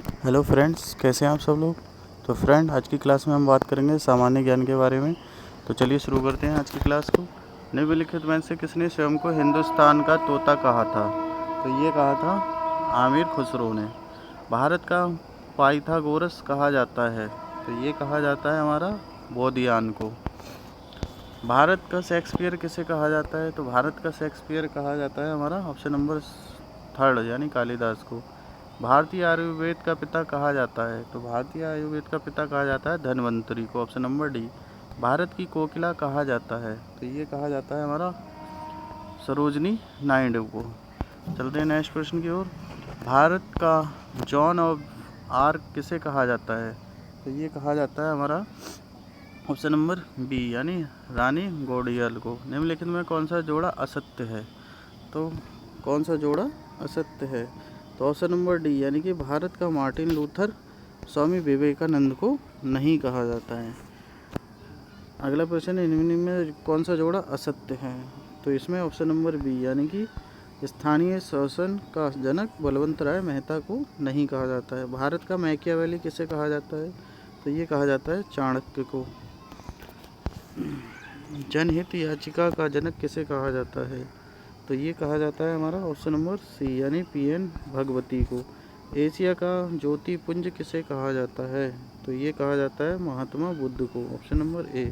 Hello friends, कैसे हैं आप सब लोग। तो फ्रेंड, आज की क्लास में हम बात करेंगे सामान्य ज्ञान के बारे में। तो चलिए शुरू करते हैं आज की क्लास को। निम्नलिखित में से किसने स्वयं को हिंदुस्तान का तोता कहा था। तो ये कहा था आमिर खुसरो ने। भारत का पाइथागोरस कहा जाता है। तो ये कहा जाता है हमारा बोधियान को। भारत का शेक्सपियर किसे कहा जाता है। तो भारत का शेक्सपियर कहा जाता है हमारा ऑप्शन नंबर 3 यानी कालिदास को। भारतीय आयुर्वेद का पिता कहा जाता है। तो भारतीय आयुर्वेद का पिता कहा जाता है धन्वंतरी को, ऑप्शन नंबर डी। भारत की कोकिला कहा जाता है। तो ये कहा जाता है हमारा सरोजनी नायडू को। चलते हैं नेक्स्ट प्रश्न की ओर। भारत का जॉन ऑफ आर्क किसे कहा जाता है। तो ये कहा जाता है हमारा ऑप्शन नंबर बी यानी रानी गौड़ियल को। निम्नलिखित में कौन सा जोड़ा असत्य है। तो कौन सा जोड़ा असत्य है। तो ऑप्शन नंबर डी यानी कि भारत का मार्टिन लूथर स्वामी विवेकानंद को नहीं कहा जाता है। अगला प्रश्न है, निम्न में कौन सा जोड़ा असत्य है। तो इसमें ऑप्शन नंबर बी यानी कि स्थानीय शासन का जनक बलवंत राय मेहता को नहीं कहा जाता है। भारत का मैकियावेली किसे कहा जाता है। तो ये कहा जाता है चाणक्य को। जनहित याचिका का जनक किसे कहा जाता है। तो ये कहा जाता है हमारा ऑप्शन नंबर सी यानी पीएन भगवती को। एशिया का ज्योति पुंज किसे कहा जाता है। तो ये कहा जाता है महात्मा बुद्ध को, ऑप्शन नंबर ए।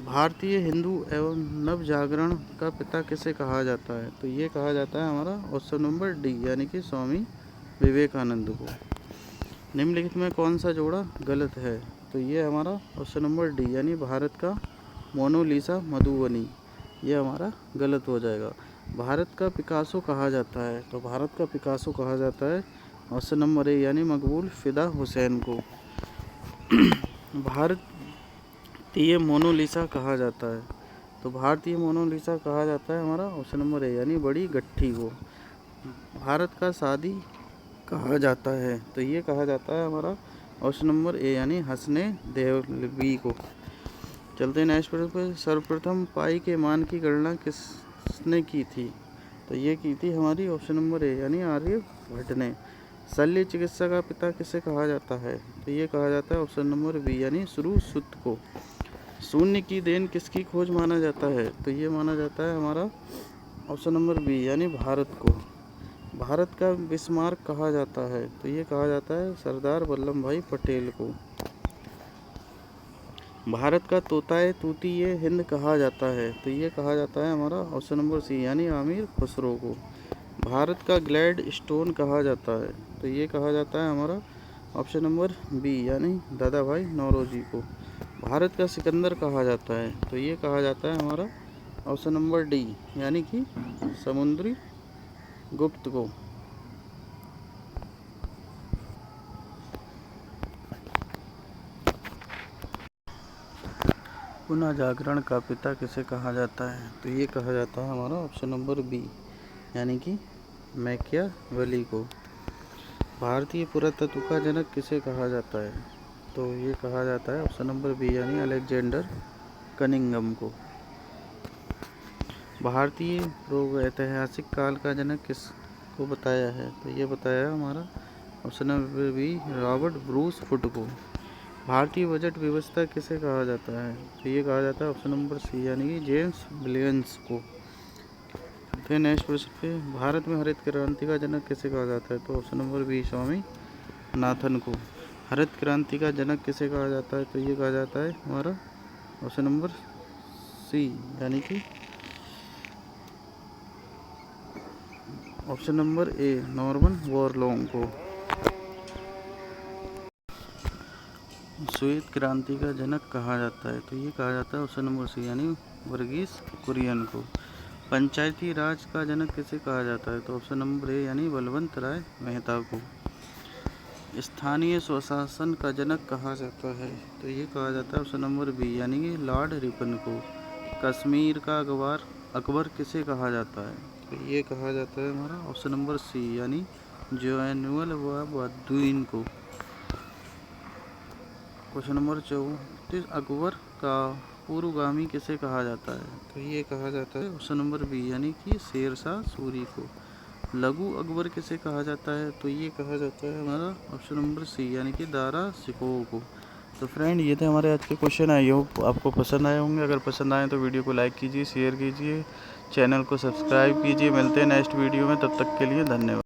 भारतीय हिंदू एवं नव जागरण का पिता किसे कहा जाता है। तो ये कहा जाता है हमारा ऑप्शन नंबर डी यानी कि स्वामी विवेकानंद को। निम्नलिखित में कौन सा जोड़ा गलत है। तो ये हमारा ऑप्शन नंबर डी यानी भारत का मोनालिसा मधुबनी, ये हमारा गलत हो जाएगा। भारत का पिकासो कहा जाता है। तो भारत का पिकासो कहा जाता है ऑप्शन नंबर ए यानी मकबूल फिदा हुसैन को। भारतीय मोनालिसा कहा जाता है। तो भारतीय मोनालिसा कहा जाता है हमारा ऑप्शन नंबर ए यानी बड़ी गट्ठी को। भारत का शादी कहा जाता है। तो ये कहा जाता है हमारा ऑप्शन नंबर ए यानी हसने देवलवी को। चलते हैं नेक्स्ट प्रश्न पर। सर्वप्रथम पाई के मान की गणना किसने की थी। तो ये की थी हमारी ऑप्शन नंबर ए यानी आर्यभट्ट ने। शल्य चिकित्सा का पिता किसे कहा जाता है। तो ये कहा जाता है ऑप्शन नंबर बी यानी श्रुश्रुत को। शून्य की देन किसकी खोज माना जाता है। तो ये माना जाता है हमारा ऑप्शन नंबर बी यानी भारत को। भारत का बिस्मार्क कहा जाता है। तो ये कहा जाता है सरदार वल्लभ भाई पटेल को। भारत का तोताए तूतीए हिंद कहा जाता है। तो ये कहा जाता है हमारा ऑप्शन नंबर सी यानी आमिर खुसरो को। भारत का ग्लैड स्टोन कहा जाता है। तो ये कहा जाता है हमारा ऑप्शन नंबर बी यानी दादा भाई नौरोजी को। भारत का सिकंदर कहा जाता है। तो ये कहा जाता है हमारा ऑप्शन नंबर डी यानी कि समुद्री गुप्त को। पुनः जागरण का पिता किसे कहा जाता है। तो ये कहा जाता है हमारा ऑप्शन नंबर बी यानी कि मैकियावेली को। भारतीय पुरातत्व का जनक किसे कहा जाता है। तो ये कहा जाता है ऑप्शन नंबर बी यानी अलेक्जेंडर कनिंघम को। भारतीय ऐतिहासिक काल का जनक किसको बताया है। तो ये बताया हमारा option number B Robert Bruce Foote को। भारतीय बजट व्यवस्था किसे कहा जाता है। तो ये कहा जाता है ऑप्शन नंबर सी यानी कि जेम्स विलियम्स को। फिर नेक्स्ट प्रश्न पे, भारत में हरित क्रांति का जनक किसे कहा जाता है। तो ऑप्शन नंबर बी स्वामी नाथन को। हरित क्रांति का जनक किसे कहा जाता है। तो ये कहा जाता है हमारा ऑप्शन नंबर सी यानी कि ऑप्शन नंबर ए नॉर्मन बोरलॉन्ग को। श्वेत क्रांति का जनक कहा जाता है। तो ये कहा जाता है ऑप्शन नंबर सी यानी वर्गीस कुरियन को। पंचायती राज का जनक किसे कहा जाता है। तो ऑप्शन नंबर ए यानी बलवंत राय मेहता को। स्थानीय स्वशासन का जनक कहा जाता है। तो ये कहा जाता है ऑप्शन नंबर बी यानी कि लॉर्ड रिपन को। कश्मीर का अकबर किसे कहा जाता है। तो ये कहा जाता है हमारा ऑप्शन नंबर सी यानी जोएनुअल बद्दुइन को। क्वेश्चन नंबर 34, अकबर का पूर्वगामी किसे कहा जाता है। तो ये कहा जाता है ऑप्शन नंबर बी यानी कि शेरशाह सूरी को। लघु अकबर किसे कहा जाता है? तो ये कहा जाता है हमारा ऑप्शन नंबर सी यानी कि दारा शिकोह को। तो फ्रेंड ये थे हमारे आज के क्वेश्चन। आई होप आपको पसंद आए होंगे। अगर पसंद आए तो वीडियो को लाइक कीजिए, शेयर कीजिए, चैनल को सब्सक्राइब कीजिए। मिलते हैं नेक्स्ट वीडियो में, तब तक के लिए धन्यवाद।